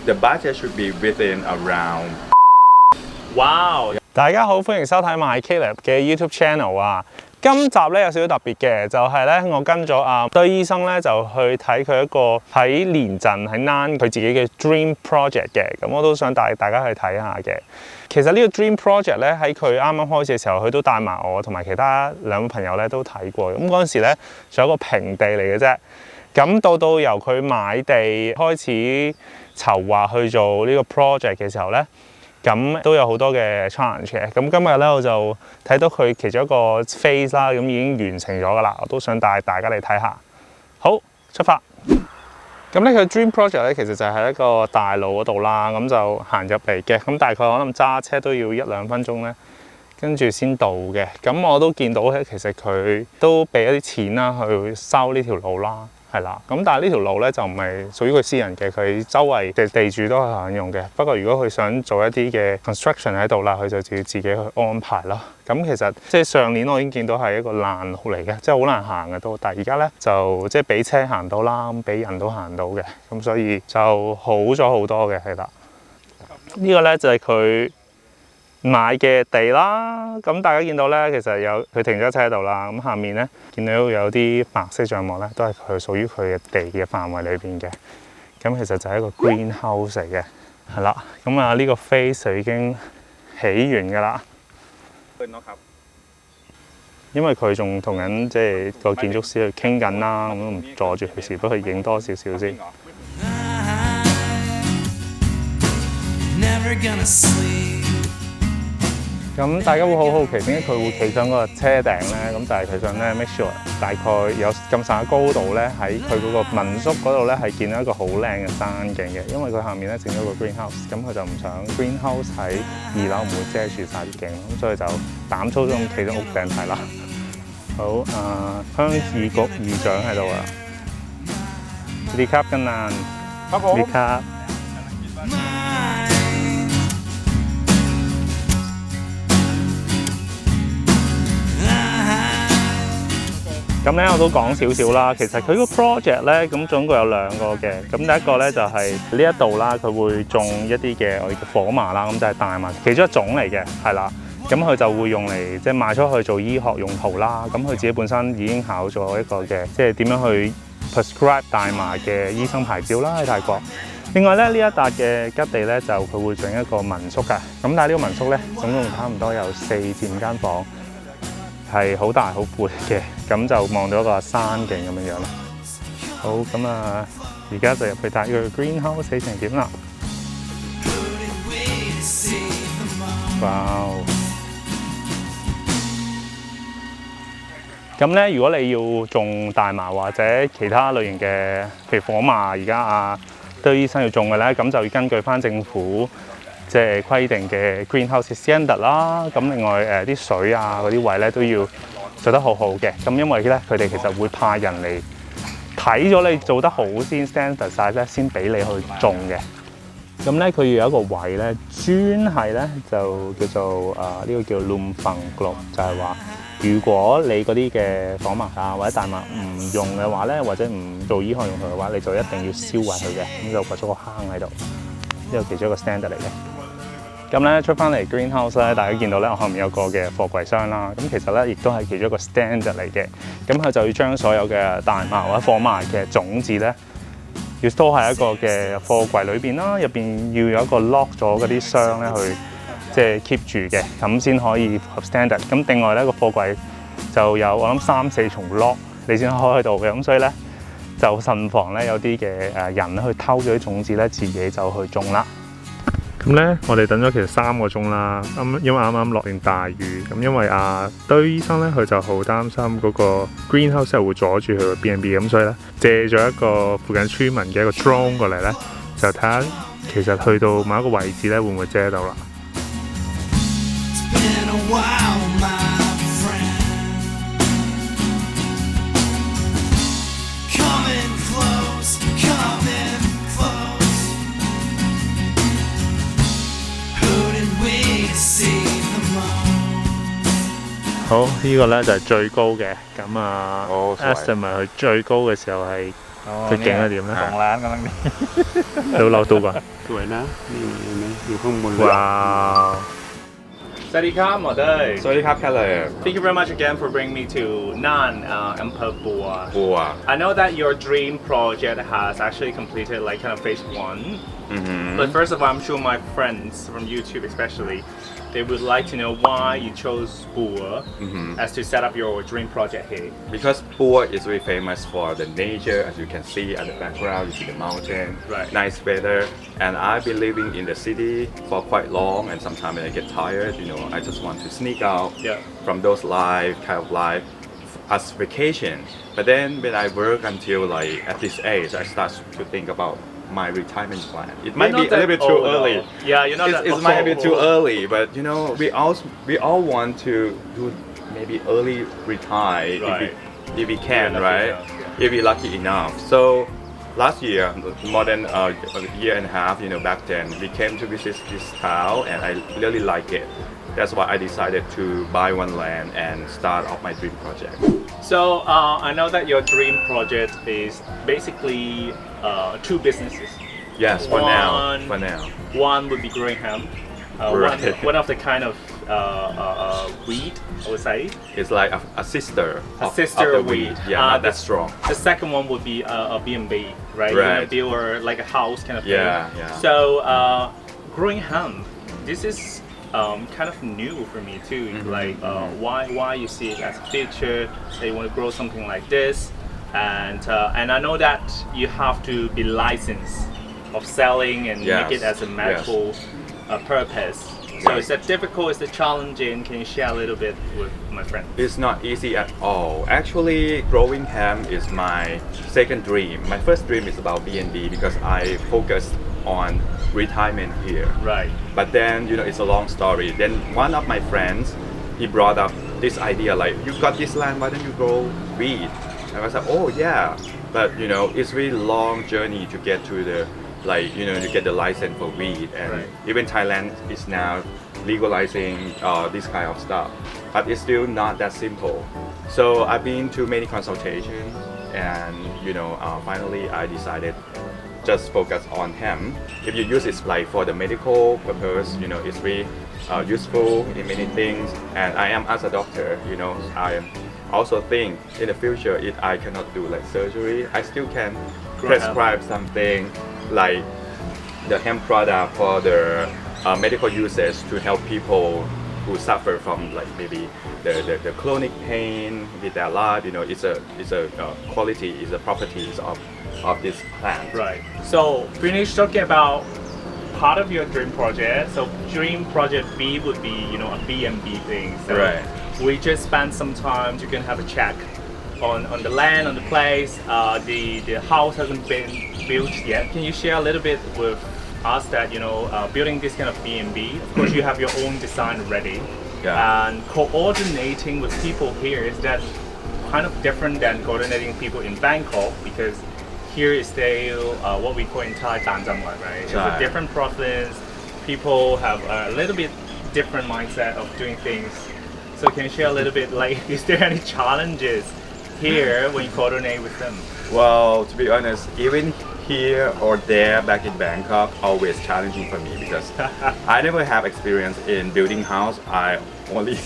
The budget should be within around. Wow！ 大家好，歡迎收睇 myKleb 嘅 YouTube channel 啊！今集咧有少少特別嘅，就係咧我跟咗堆醫生咧就去睇佢一個喺連鎮喺南佢自己嘅 Dream Project 嘅，咁我都想帶大家去睇下嘅。其實呢個 Dream Project 咧喺佢啱啱開始嘅時候，佢都帶埋我同埋其他兩個朋友咧都睇過。咁嗰陣時咧仲有一個平地嚟嘅啫。咁到由佢買地開始籌劃去做呢個 project 嘅時候咧，咁都有好多嘅 challenge 嘅。咁今日咧我就睇到佢其中一個 phase 啦，咁已經完成咗㗎啦。我都想帶大家嚟睇下。好，出發！咁咧佢 Dream Project 咧其實就係喺一個大路嗰度啦，咁就行入嚟嘅。咁大概可能揸車都要1-2分鐘咧，跟住先到嘅。咁我都見到咧，其實佢都俾一啲錢啦去收呢條路啦。係啦，咁但係呢條路咧就唔係屬於佢私人嘅，佢周圍嘅地主都係享用嘅。不過如果佢想做一啲嘅 construction 喺度啦，佢就要自己去安排咯。咁其實即係上年我已經見到係一個爛路嚟嘅，即係好難行嘅都。但係而家咧就即係俾車行到啦，咁俾人都行到嘅，咁所以就好咗好多嘅，係啦。呢個咧就係佢買嘅地啦，咁大家見到咧，其實有佢停咗車喺度啦，咁下面咧見到有啲白色帳幕咧，都係佢屬於佢嘅地嘅範圍裏邊嘅。咁其實就係一個 greenhouse 嚟嘅，係啦。咁啊呢個 face 已經起完㗎啦。因為佢仲同緊即係個建築師去傾緊啦，咁都唔阻住佢，不過佢影多少少先。咁大家會好好奇點解佢會企上嗰個車頂咧？咁但係佢想咧 make sure 大概有咁上下高度咧，喺佢嗰個民宿嗰度咧係見到一個好靚嘅山景嘅。因為佢下面咧整咗個 greenhouse，咁佢就唔想 greenhouse 喺2樓唔會遮住晒啲景，咁所以就膽粗粗咁企咗屋頂睇啦。好鄉議局議長喺度啊 ，di cup กันนาน di cup。咁咧我都講少少啦，其實佢個 project 咧咁總共有2個嘅，咁第一個咧就係呢一度啦，佢會種一啲嘅我哋嘅火麻啦，咁就係大麻其中一種嚟嘅，係啦，咁佢就會用嚟即係賣出去做醫學用途啦，咁佢自己本身已經考咗一個嘅，即係點樣去 prescribe 大麻嘅醫生牌照啦喺泰國。另外咧呢一笪嘅吉地咧就佢會整一個民宿㗎，咁但係呢個民宿咧總共差唔多有4至5間房。係好大好闊嘅，咁就望到一個山景咁樣樣啦。好，咁啊，而家就入去睇佢 greenhouse 死成點啦。哇！咁咧，如果你要種大麻或者其他類型嘅，譬如火麻，而家堆醫生要種嘅咧，咁就要根據翻政府即係規定嘅 greenhouse standard 啦，咁另外啲水嗰啲位咧都要做得好好嘅。咁因為咧佢哋其實會派人嚟睇咗你做得好先 standard 晒咧，先俾你去種嘅。咁咧佢要有一個位咧，專係咧就叫做呢個叫 myKleb， 就係話如果你嗰啲嘅火麻或者大麻唔用嘅話咧，或者唔做醫學用途嘅話，你就一定要燒毀佢嘅，咁就掘咗個坑喺度，呢個其中一個 standard 嚟嘅。咁咧出翻嚟 greenhouse 咧，大家見到咧，我後面有個嘅貨櫃箱啦。咁其實咧，亦都係其中一個 standard 嚟嘅。咁佢就要將所有嘅大麻或者火麻嘅種子咧，要 store 喺一個嘅貨櫃裏邊啦。入邊要有一個 lock 咗嗰啲箱咧，去即係 keep 住嘅，咁先可以符合 standard。咁另外咧個貨櫃就有我諗3-4重 lock， 你先開到嘅。咁所以咧就慎防咧有啲嘅人咧去偷咗啲種子咧，自己就去種啦。咁咧，我哋等咗其實3個鐘啦。因為啱啱落完大雨，咁因為堆醫生咧，佢就好擔心嗰個 greenhouse 會阻住佢個 B&B， 咁所以咧借咗一個附近村民嘅一個 drone 過嚟咧，就睇下其實去到某一個位置咧會唔會遮到啦。好，呢個咧就係最高嘅，咁estimate佢最高嘅時候係จะเก่งอะไร點咧2 ล้านกำลังดี เดี๋ยวเราดูก่อน สวยนะนี่เห็นไหมอยู่ข้างบนเลย ว้าว สวัสดีครับหมอเต้ย สวัสดีครับแค่เลย Thank you very much again for bringing me to Nan, Empire Bua. บัว I know that your dream project has actually completed like kind of phase 1. But first of all, I'm sure my friends from YouTube especially, they would like to know why you chose Bua as to set up your dream project here. because Bua is very famous for the nature, as you can see at the background, you see the mountain, Right. nice weather, and I've been living in the city for quite long, and sometimes when I get tired, I just want to sneak out Yeah. from those life as vacation. But then when I work until like at this age, I start to think about my retirement plan. It might be a little bit too early. Yeah, you're not It's, that it might be too old. early, but we all want to do maybe early retire Right. if we can, If we're lucky right? enough, yeah. If we're lucky enough. So last year, more than a year and a half, back then, we came to visit this town, and I really like it. That's why I decided to buy one land and start off my dream project. So I know that your dream project is basically 2 businesses. Yes, for now. One- For now. One would be growing hemp. Right. One of the kind of weed, I would say. It's like a sister. A of, sister of the weed. weed. Yeah, not that strong. The second one would be a B&B, right? You're gonna Right. build like a house kind of thing. Yeah, yeah. So growing hemp, this is kind of new for me too. Like why you see it as a future? That you want to grow something like this, and I know that you have to be licensed of selling and Yes, make it as a medical purpose. So Right. is that difficult? Is it challenging? Can you share a little bit with my friend? It's not easy at all. Actually, growing hemp is my second dream. My first dream is about B&B because I focus on retirement here. Right. But then, it's a long story. Then one of my friends, he brought up this idea like, you got this land, why don't you grow weed? And I was like, oh yeah. But, it's really long journey to get to the, you get the license for weed. And Right. even Thailand is now legalizing this kind of stuff. But it's still not that simple. So I've been to many consultations, and, finally I decided just focus on hemp. If you use it like for the medical purpose, it's really useful in many things. And I am as a doctor, I also think in the future if I cannot do like surgery, I still can prescribe something like the hemp product for the medical usage to help people who suffer from like maybe the chronic pain with their life. It's a quality, it's a properties of this plant. Right. So finish talking about part of your dream project. So dream project B would be, a B&B thing. So Right. we just spend some time to can have a check on the land, on the place. The house hasn't been built yet. Can you share a little bit with us that, building this kind of B&B, of course you have your own design ready. Yeah. And coordinating with people here, is that kind of different than coordinating people in Bangkok? Because here is still what we call in Thai ต่างจังหวัด, right? It's a Right. different province. People have a little bit different mindset of doing things. So can you share a little bit, like, is there any challenges here when you coordinate with them? Well, to be honest, even here or there back in Bangkok, always challenging for me because I never have experience in building house. I only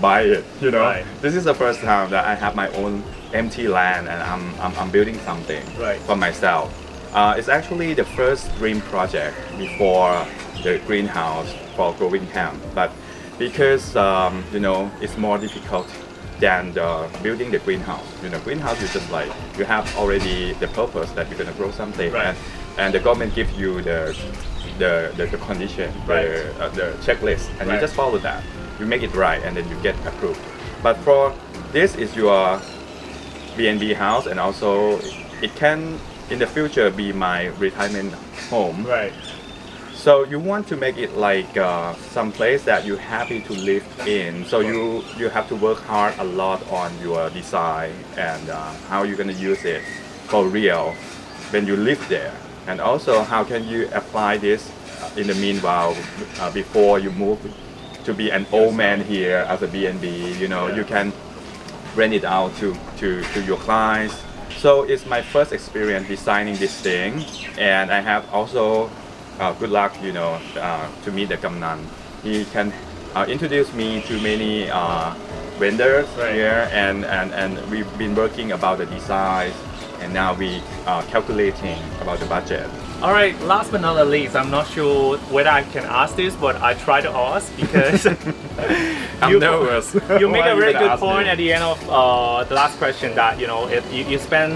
buy it, Right. This is the first time that I have my own empty land and I'm building something Right. for myself. It's actually the first dream project before the greenhouse for growing hemp, but because it's more difficult than building the greenhouse. Greenhouse is just like you have already the purpose that you're gonna grow something, Right. and the government gives you the condition, Right. the checklist, and you Right. just follow that. You make it right, and then you get approved. But for this is your B&B house, and also it can in the future be my retirement home. Right. So you want to make it like some place that you're happy to live in. So you have to work hard a lot on your design and how you're gonna use it for real when you live there. And also how can you apply this in the meanwhile before you move to be an old man here as a B&B. You can rent it out to your clients, So it's my first experience designing this thing, and I have also good luck, to meet the Gamnan. He can introduce me to many vendors here, and we've been working about the design, and now we are calculating about the budget. All right, last but not the least, I'm not sure whether I can ask this, but I try to ask because I'm nervous. You make Why a you very gonna good ask point me? at the end of the last question that if you spend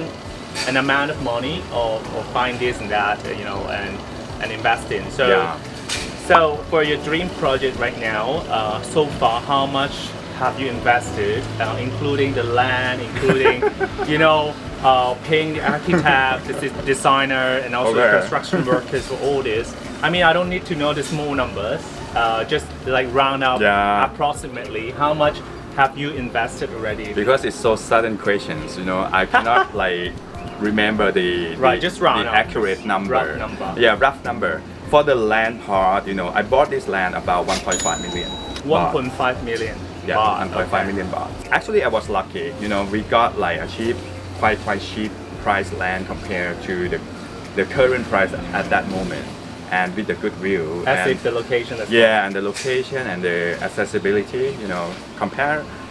an amount of money or buying this and that, and invest in. So, Yeah. so for your dream project right now, so far, how much have you invested, including the land, including paying the architect, the designer, and also the Okay. construction workers for all this? I mean, I don't need to know the small numbers. Just like round up Yeah. approximately how much have you invested already? Because it's so sudden questions, I cannot remember the Just round up. accurate number. Rough number. Yeah, rough number. For the land part, I bought this land about 1.5 million. 1.5 million. Yeah, baht. 1.5 million baht. Actually, I was lucky. We got a cheap, quite cheap price land compared to the current price at that moment, and with the good view. As and if the location is yeah, and the location and the accessibility,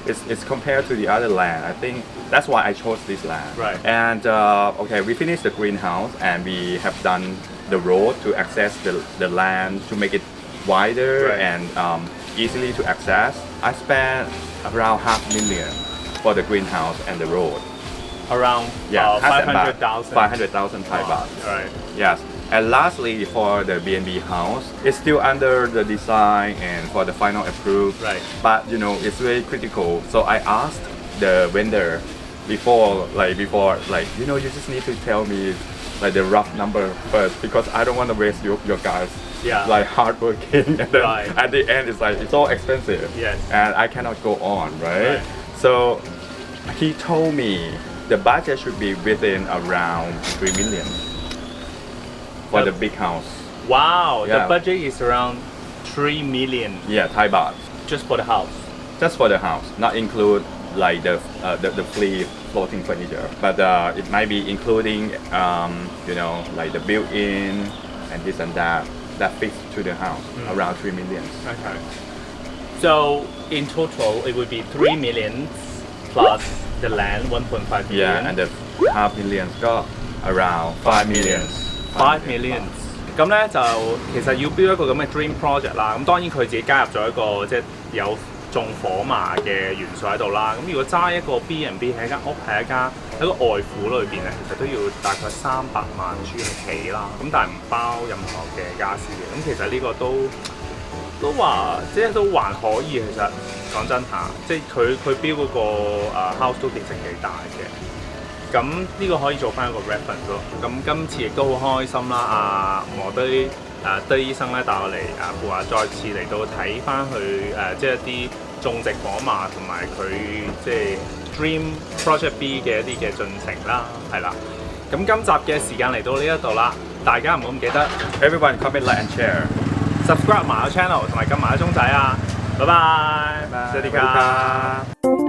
it's compared to the other land. I think that's why I chose this land. Right. And we finished the greenhouse, and we have done the road to access the land to make it wider Right. and easily to access. I spent around $500,000 for the greenhouse and the road. around 500,000. 500,000 Thai baht. Right. Yes. And lastly, for the B&B house, it's still under the design and for the final approved. Right. But it's very critical. So I asked the vendor before, you just need to tell me the rough number first, because I don't want to waste your guys. Yeah. Hard working, and then Right. at the end it's all expensive. Yes. And I cannot go on, right? Right. So he told me the budget should be within around 3 million for the big house. Wow, the Yeah. budget is around 3 million Yeah, Thai baht. just for the house. Just for the house, not include the free floating furniture, but it might be including the built-in and this and that fits to the house around 3 million. Okay. So in total, it would be 3 million plus the land 1.5 million. Yeah, and the half million ก็ around 5 million. 5 million。咁咧就其實要 build 一個咁嘅 dream project 啦。咁當然佢自己加入咗一個即係有縱火麻嘅元素喺度啦。咁如果揸一個 B&B 喺間屋喺一個外府裏邊咧，其實都要大概300萬銖去起啦。咁但係唔包任何嘅傢俬嘅。咁其實呢個都話即係都還可以。其實講真下，即係佢標嗰個house 都其實幾大嘅。咁呢個可以做翻一個 reference 咯。咁今次亦都好開心啦！堆醫生咧帶我嚟富華再次嚟到睇翻佢即係一啲種植果麻同埋佢即係 Dream Project B 嘅一啲嘅進程啦，係啦。咁今集嘅時間嚟到呢一度啦，大家唔好唔記得 Everyone comment, like and share. subscribe 埋個 channel 同埋撳埋個鐘仔啊！拜拜，拜拜สวัสดีครับ